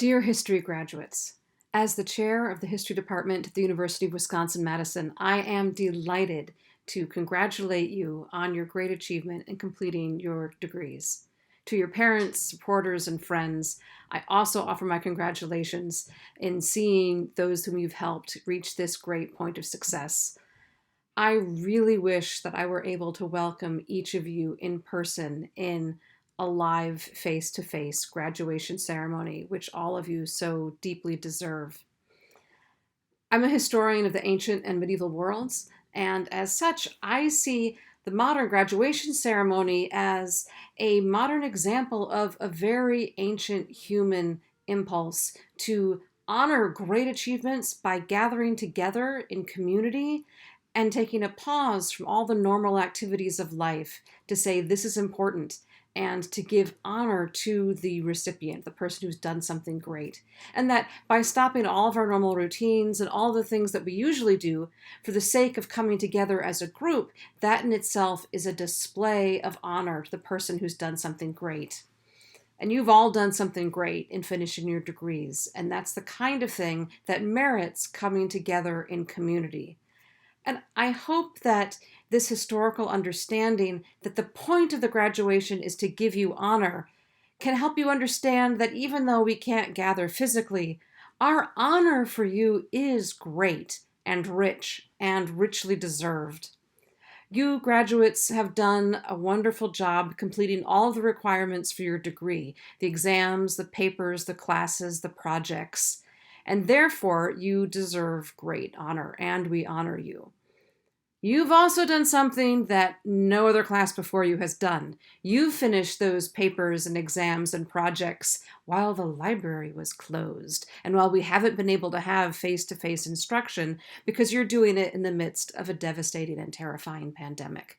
Dear history graduates, as the chair of the history department at the University of Wisconsin-Madison, I am delighted to congratulate you on your great achievement in completing your degrees. To your parents, supporters, and friends, I also offer my congratulations in seeing those whom you've helped reach this great point of success. I really wish that I were able to welcome each of you in person in a live face-to-face graduation ceremony, which all of you so deeply deserve. I'm a historian of the ancient and medieval worlds, and as such, I see the modern graduation ceremony as a modern example of a very ancient human impulse to honor great achievements by gathering together in community and taking a pause from all the normal activities of life to say this is important and to give honor to the recipient, the person who's done something great. And that by stopping all of our normal routines and all the things that we usually do for the sake of coming together as a group, that in itself is a display of honor to the person who's done something great. And you've all done something great in finishing your degrees, and that's the kind of thing that merits coming together in community. And I hope that this historical understanding that the point of the graduation is to give you honor can help you understand that even though we can't gather physically, our honor for you is great and rich and richly deserved. You graduates have done a wonderful job completing all of the requirements for your degree, the exams, the papers, the classes, the projects. And therefore, you deserve great honor, and we honor you. You've also done something that no other class before you has done. You finished those papers and exams and projects while the library was closed, and while we haven't been able to have face-to-face instruction because you're doing it in the midst of a devastating and terrifying pandemic.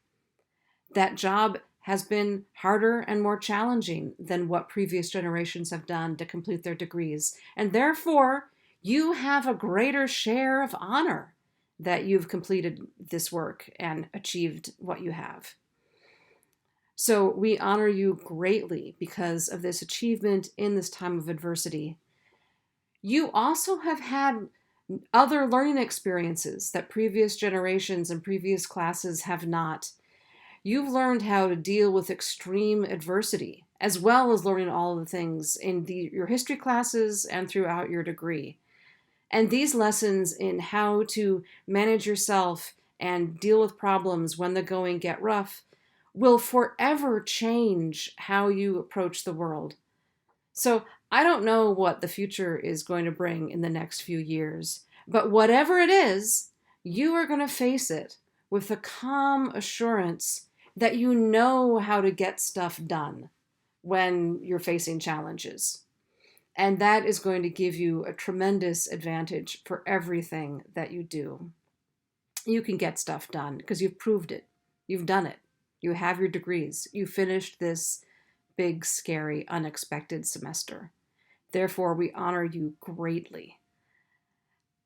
That job has been harder and more challenging than what previous generations have done to complete their degrees, and therefore you have a greater share of honor that you've completed this work and achieved what you have. So we honor you greatly because of this achievement in this time of adversity. You also have had other learning experiences that previous generations and previous classes have not. You've learned how to deal with extreme adversity, as well as learning all of the things in your history classes and throughout your degree. And these lessons in how to manage yourself and deal with problems when the going get rough will forever change how you approach the world. So I don't know what the future is going to bring in the next few years, but whatever it is, you are going to face it with a calm assurance that you know how to get stuff done when you're facing challenges. And that is going to give you a tremendous advantage for everything that you do. You can get stuff done because you've proved it. You've done it. You have your degrees. You finished this big, scary, unexpected semester. Therefore, we honor you greatly.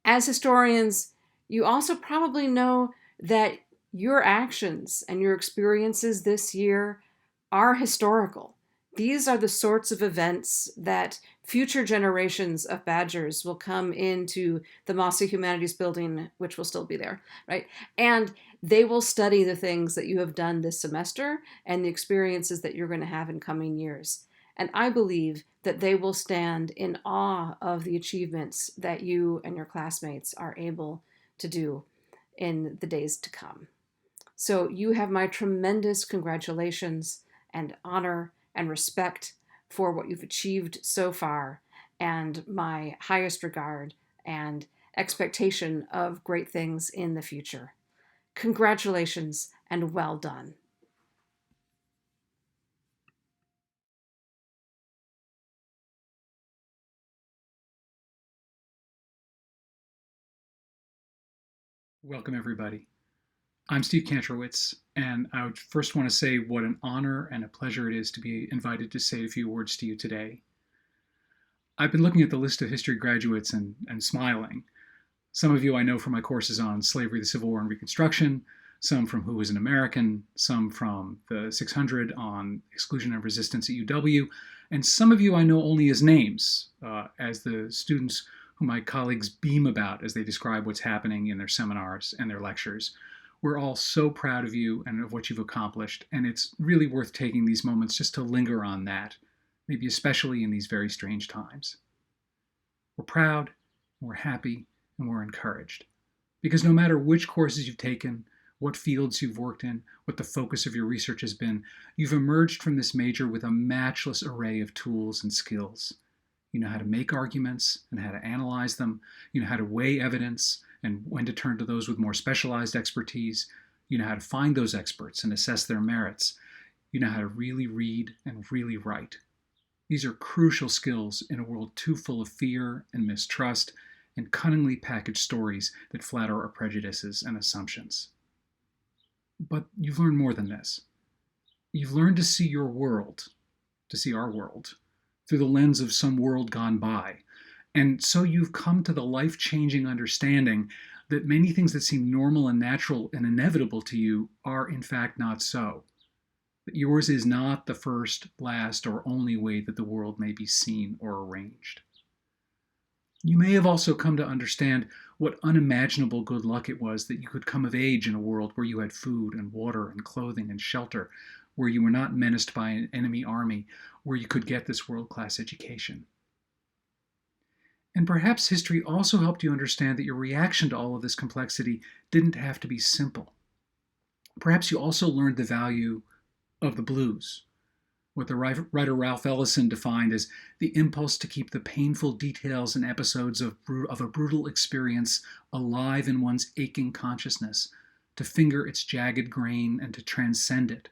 As historians, you also probably know that your actions and your experiences this year are historical. These are the sorts of events that future generations of Badgers will come into the Mossy Humanities Building, which will still be there, right? And they will study the things that you have done this semester and the experiences that you're going to have in coming years. And I believe that they will stand in awe of the achievements that you and your classmates are able to do in the days to come. So you have my tremendous congratulations and honor and respect for what you've achieved so far, and my highest regard and expectation of great things in the future. Congratulations and well done. Welcome, everybody. I'm Steve Kantrowitz, and I would first want to say what an honor and a pleasure it is to be invited to say a few words to you today. I've been looking at the list of history graduates and smiling. Some of you I know from my courses on slavery, the Civil War, and Reconstruction. some from Who is an American, some from the 600 on exclusion and resistance at UW, and some of you I know only as names, as the students who my colleagues beam about as they describe what's happening in their seminars and their lectures. We're all so proud of you and of what you've accomplished, and it's really worth taking these moments just to linger on that, maybe especially in these very strange times. We're proud, we're happy, and we're encouraged. Because no matter which courses you've taken, what fields you've worked in, what the focus of your research has been, you've emerged from this major with a matchless array of tools and skills. You know how to make arguments and how to analyze them. You know how to weigh evidence and when to turn to those with more specialized expertise. You know how to find those experts and assess their merits. You know how to really read and really write. These are crucial skills in a world too full of fear and mistrust and cunningly packaged stories that flatter our prejudices and assumptions. But you've learned more than this. You've learned to see your world, to see our world, through the lens of some world gone by. And so you've come to the life-changing understanding that many things that seem normal and natural and inevitable to you are in fact not so. That yours is not the first, last, or only way that the world may be seen or arranged. You may have also come to understand what unimaginable good luck it was that you could come of age in a world where you had food and water and clothing and shelter, where you were not menaced by an enemy army, where you could get this world-class education. And perhaps history also helped you understand that your reaction to all of this complexity didn't have to be simple. Perhaps you also learned the value of the blues, what the writer Ralph Ellison defined as the impulse to keep the painful details and episodes of a brutal experience alive in one's aching consciousness, to finger its jagged grain and to transcend it,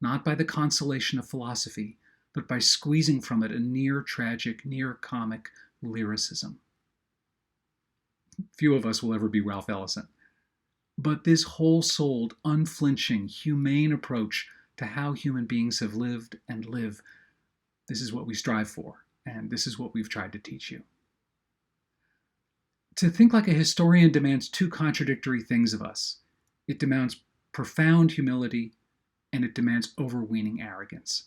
not by the consolation of philosophy, but by squeezing from it a near-tragic, near-comic lyricism. Few of us will ever be Ralph Ellison. But this whole-souled, unflinching, humane approach to how human beings have lived and live, this is what we strive for, and this is what we've tried to teach you. To think like a historian demands two contradictory things of us. It demands profound humility, and it demands overweening arrogance.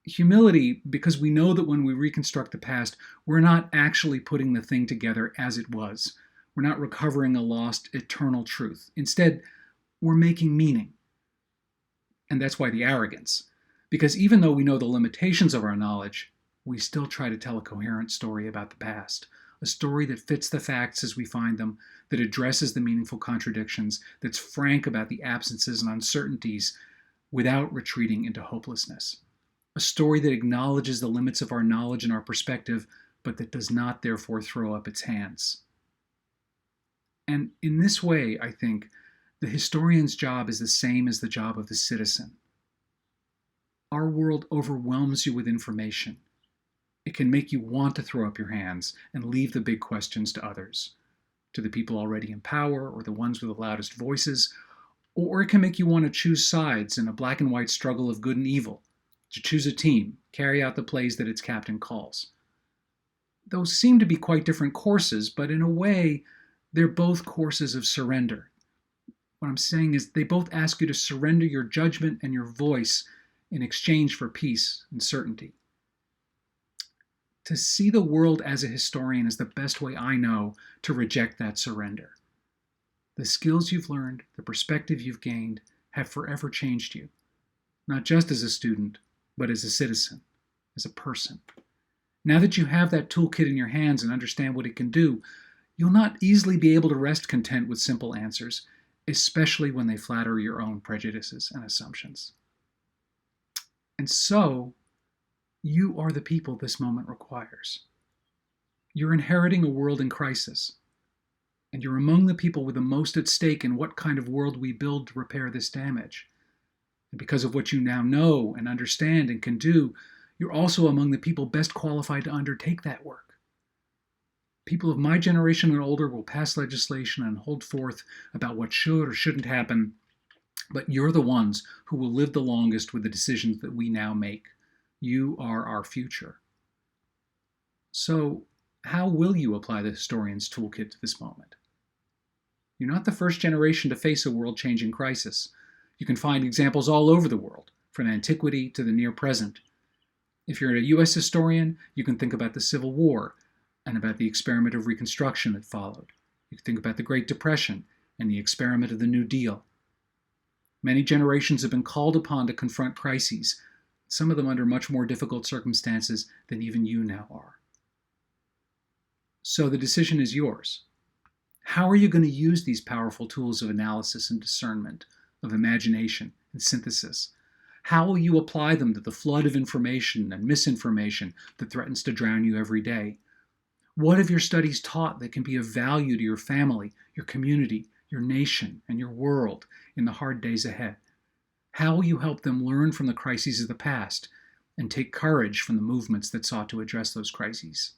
Humility, because we know that when we reconstruct the past, we're not actually putting the thing together as it was. We're not recovering a lost eternal truth. Instead, we're making meaning. And that's why the arrogance. Because even though we know the limitations of our knowledge, we still try to tell a coherent story about the past. A story that fits the facts as we find them, that addresses the meaningful contradictions, that's frank about the absences and uncertainties without retreating into hopelessness. A story that acknowledges the limits of our knowledge and our perspective, but that does not therefore throw up its hands. And in this way, I think, the historian's job is the same as the job of the citizen. Our world overwhelms you with information. It can make you want to throw up your hands and leave the big questions to others, to the people already in power or the ones with the loudest voices, or it can make you want to choose sides in a black and white struggle of good and evil, to choose a team, carry out the plays that its captain calls. Those seem to be quite different courses, but in a way, they're both courses of surrender. What I'm saying is they both ask you to surrender your judgment and your voice in exchange for peace and certainty. To see the world as a historian is the best way I know to reject that surrender. The skills you've learned, the perspective you've gained, have forever changed you, not just as a student, but as a citizen, as a person. Now that you have that toolkit in your hands and understand what it can do, you'll not easily be able to rest content with simple answers, especially when they flatter your own prejudices and assumptions. And so, you are the people this moment requires. You're inheriting a world in crisis, and you're among the people with the most at stake in what kind of world we build to repair this damage. And because of what you now know and understand and can do, you're also among the people best qualified to undertake that work. People of my generation and older will pass legislation and hold forth about what should or shouldn't happen, but you're the ones who will live the longest with the decisions that we now make. You are our future. So, how will you apply the historian's toolkit to this moment? You're not the first generation to face a world-changing crisis. You can find examples all over the world, from antiquity to the near present. If you're a U.S. historian, you can think about the Civil War and about the experiment of Reconstruction that followed. You can think about the Great Depression and the experiment of the New Deal. Many generations have been called upon to confront crises, some of them under much more difficult circumstances than even you now are. So the decision is yours. How are you going to use these powerful tools of analysis and discernment, of imagination and synthesis? How will you apply them to the flood of information and misinformation that threatens to drown you every day? What have your studies taught that can be of value to your family, your community, your nation, and your world in the hard days ahead? How will you help them learn from the crises of the past and take courage from the movements that sought to address those crises?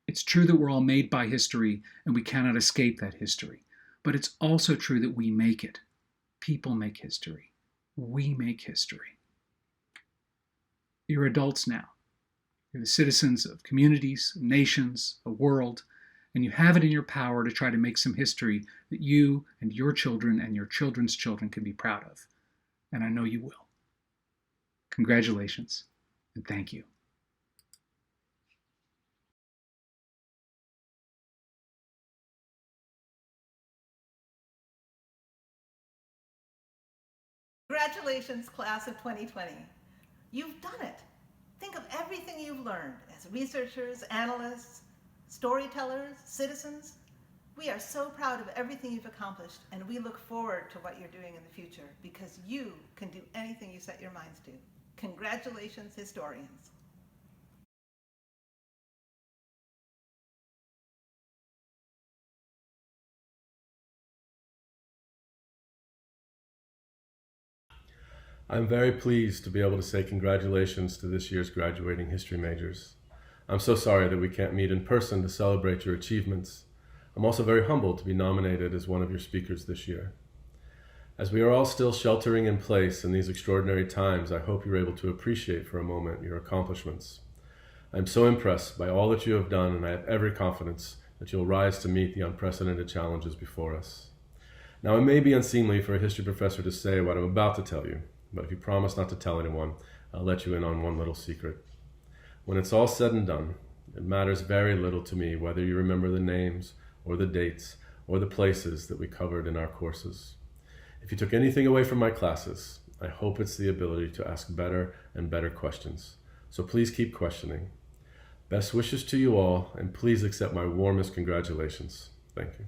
It's true that we're all made by history and we cannot escape that history, but it's also true that we make it. People make history. We make history. You're adults now. You're the citizens of communities, of nations, a world, and you have it in your power to try to make some history that you and your children and your children's children can be proud of. And I know you will. Congratulations, and thank you. Congratulations, class of 2020. You've done it. Think of everything you've learned as researchers, analysts, storytellers, citizens. We are so proud of everything you've accomplished, and we look forward to what you're doing in the future because you can do anything you set your minds to. Congratulations, historians. I'm very pleased to be able to say congratulations to this year's graduating history majors. I'm so sorry that we can't meet in person to celebrate your achievements. I'm also very humbled to be nominated as one of your speakers this year. As we are all still sheltering in place in these extraordinary times, I hope you're able to appreciate for a moment your accomplishments. I'm so impressed by all that you have done, and I have every confidence that you'll rise to meet the unprecedented challenges before us. Now, it may be unseemly for a history professor to say what I'm about to tell you, but if you promise not to tell anyone, I'll let you in on one little secret. When it's all said and done, it matters very little to me whether you remember the names or the dates or the places that we covered in our courses. If you took anything away from my classes, I hope it's the ability to ask better and better questions. So please keep questioning. Best wishes to you all, and please accept my warmest congratulations. Thank you.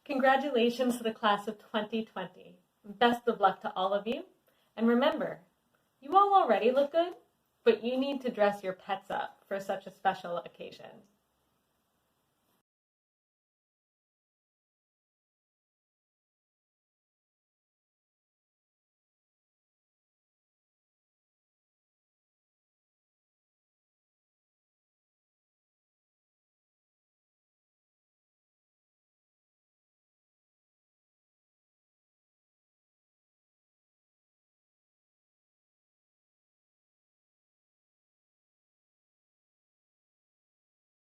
Congratulations to the class of 2020. Best of luck to all of you. And remember, you all already look good, but you need to dress your pets up for such a special occasion.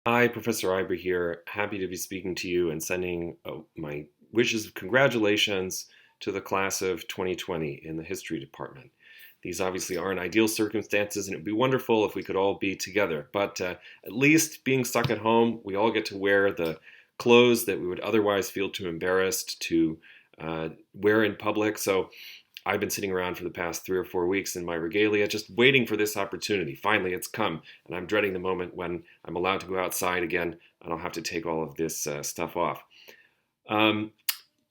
Hi, Professor Iber here. Happy to be speaking to you and sending my wishes of congratulations to the class of 2020 in the history department. These obviously aren't ideal circumstances, and it would be wonderful if we could all be together. But at least being stuck at home, we all get to wear the clothes that we would otherwise feel too embarrassed to wear in public. So I've been sitting around for the past 3 or 4 weeks in my regalia, just waiting for this opportunity. Finally, it's come, and I'm dreading the moment when I'm allowed to go outside again, and I'll have to take all of this stuff off.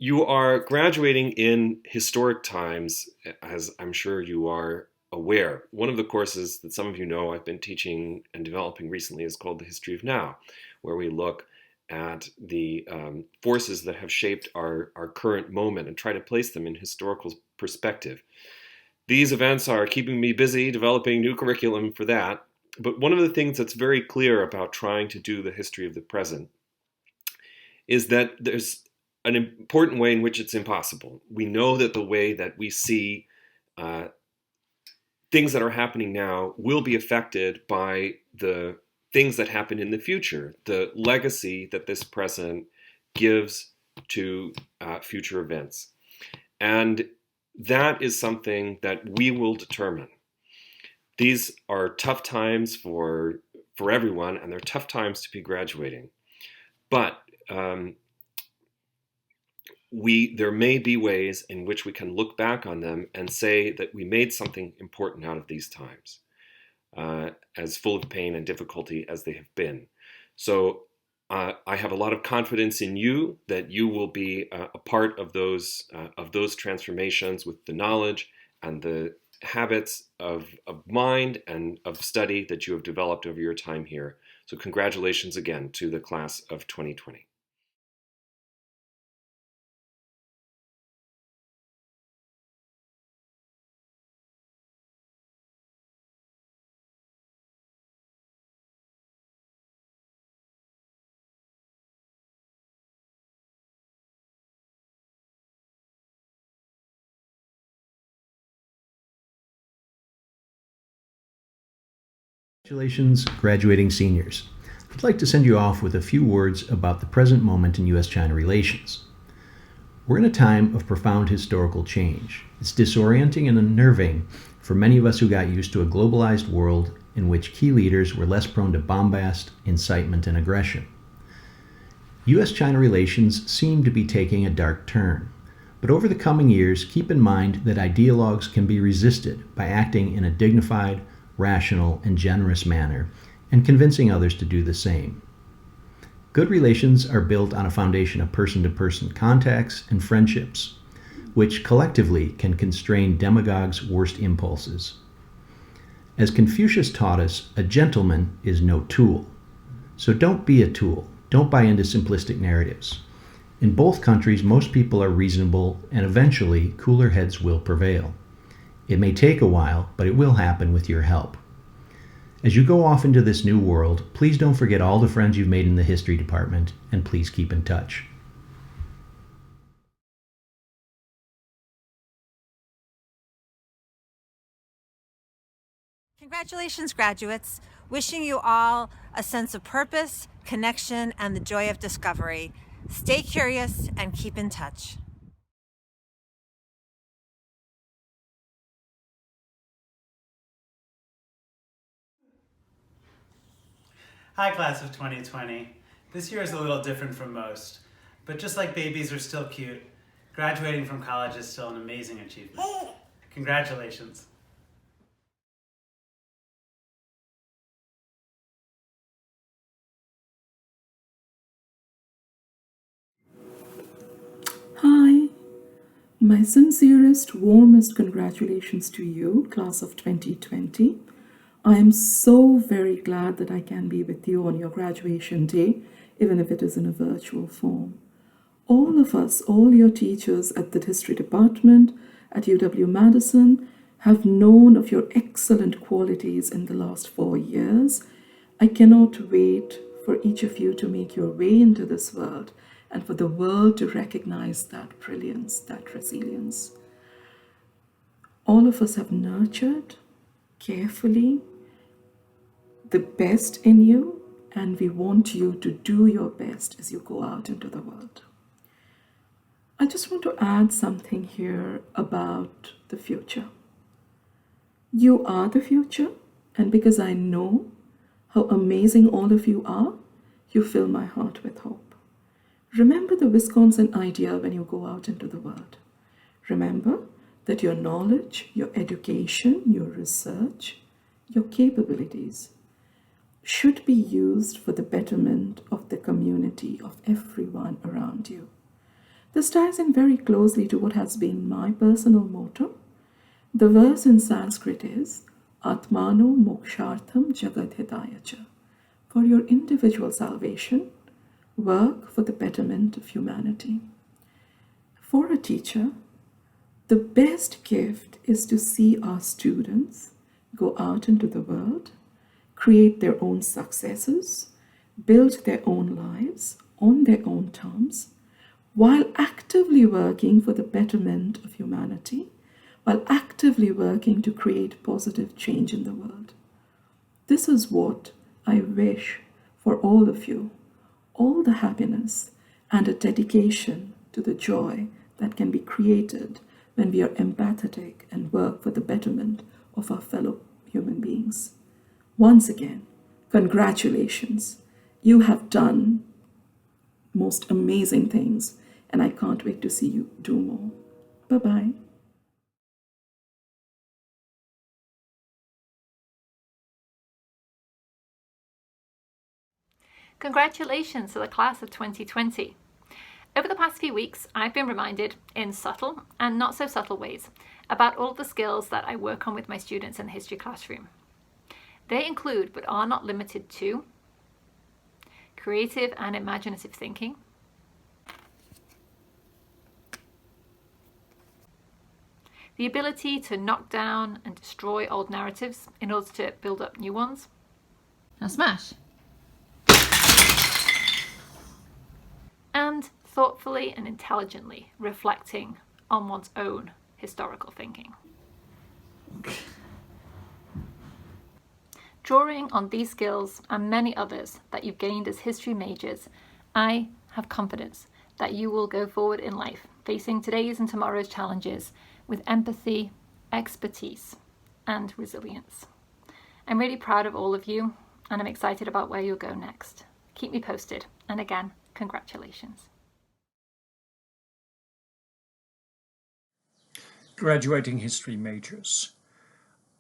You are graduating in historic times, as I'm sure you are aware. One of the courses that some of you know I've been teaching and developing recently is called The History of Now, where we look at the forces that have shaped our current moment and try to place them in historical perspective. These events are keeping me busy developing new curriculum for that, but one of the things that's very clear about trying to do the history of the present is that there's an important way in which it's impossible. We know that the way that we see things that are happening now will be affected by the things that happen in the future, the legacy that this present gives to future events. And that is something that we will determine. These are tough times for everyone, and they're tough times to be graduating. But there may be ways in which we can look back on them and say that we made something important out of these times, as full of pain and difficulty as they have been. So I have a lot of confidence in you that you will be a part of those transformations with the knowledge and the habits of mind and of study that you have developed over your time here. So congratulations again to the class of 2020. Congratulations, graduating seniors. I'd like to send you off with a few words about the present moment in U.S.-China relations. We're in a time of profound historical change. It's disorienting and unnerving for many of us who got used to a globalized world in which key leaders were less prone to bombast, incitement, and aggression. U.S.-China relations seem to be taking a dark turn. But over the coming years, keep in mind that ideologues can be resisted by acting in a dignified, rational, and generous manner, and convincing others to do the same. Good relations are built on a foundation of person-to-person contacts and friendships, which collectively can constrain demagogues' worst impulses. As Confucius taught us, a gentleman is no tool. So don't be a tool. Don't buy into simplistic narratives. In both countries, most people are reasonable, and eventually, cooler heads will prevail. It may take a while, but it will happen with your help. As you go off into this new world, please don't forget all the friends you've made in the history department, and please keep in touch. Congratulations, graduates. Wishing you all a sense of purpose, connection, and the joy of discovery. Stay curious and keep in touch. Hi, class of 2020. This year is a little different from most, but just like babies are still cute, graduating from college is still an amazing achievement. Congratulations. Hi, my sincerest, warmest congratulations to you, class of 2020. I am so very glad that I can be with you on your graduation day, even if it is in a virtual form. All of us, all your teachers at the history department at UW-Madison have known of your excellent qualities in the last 4 years. I cannot wait for each of you to make your way into this world and for the world to recognize that brilliance, that resilience. All of us have nurtured carefully the best in you, and we want you to do your best as you go out into the world. I just want to add something here about the future. You are the future, and because I know how amazing all of you are, you fill my heart with hope. Remember the Wisconsin idea when you go out into the world. Remember that your knowledge, your education, your research, your capabilities should be used for the betterment of the community, of everyone around you. This ties in very closely to what has been my personal motto. The verse in Sanskrit is Atmano Mokshartham Jagat Hitayacha. For your individual salvation, work for the betterment of humanity. For a teacher, the best gift is to see our students go out into the world, create their own successes, build their own lives on their own terms, while actively working for the betterment of humanity, while actively working to create positive change in the world. This is what I wish for all of you, all the happiness and a dedication to the joy that can be created when we are empathetic and work for the betterment of our fellow human beings. Once again, congratulations. You have done most amazing things, and I can't wait to see you do more. Bye-bye. Congratulations to the class of 2020. Over the past few weeks, I've been reminded in subtle and not so subtle ways about all the skills that I work on with my students in the history classroom. They include, but are not limited to, creative and imaginative thinking, the ability to knock down and destroy old narratives in order to build up new ones. Now smash! And thoughtfully and intelligently reflecting on one's own historical thinking. Drawing on these skills and many others that you've gained as history majors, I have confidence that you will go forward in life, facing today's and tomorrow's challenges with empathy, expertise, and resilience. I'm really proud of all of you, and I'm excited about where you'll go next. Keep me posted, and again, congratulations. Graduating history majors.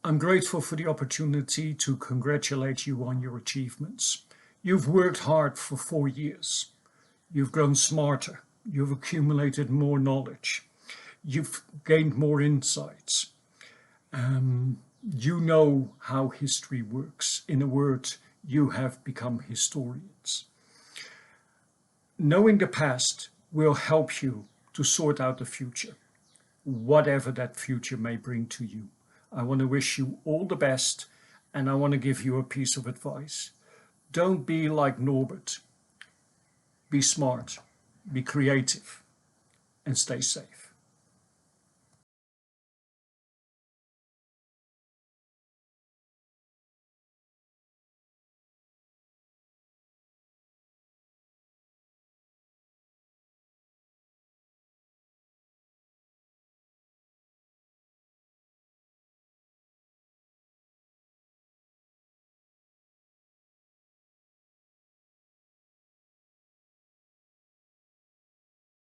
I'm grateful for the opportunity to congratulate you on your achievements. You've worked hard for 4 years. You've grown smarter. You've accumulated more knowledge. You've gained more insights. You know how history works. In a word, you have become historians. Knowing the past will help you to sort out the future, whatever that future may bring to you. I want to wish you all the best, and I want to give you a piece of advice. Don't be like Norbert. Be smart, be creative, and stay safe.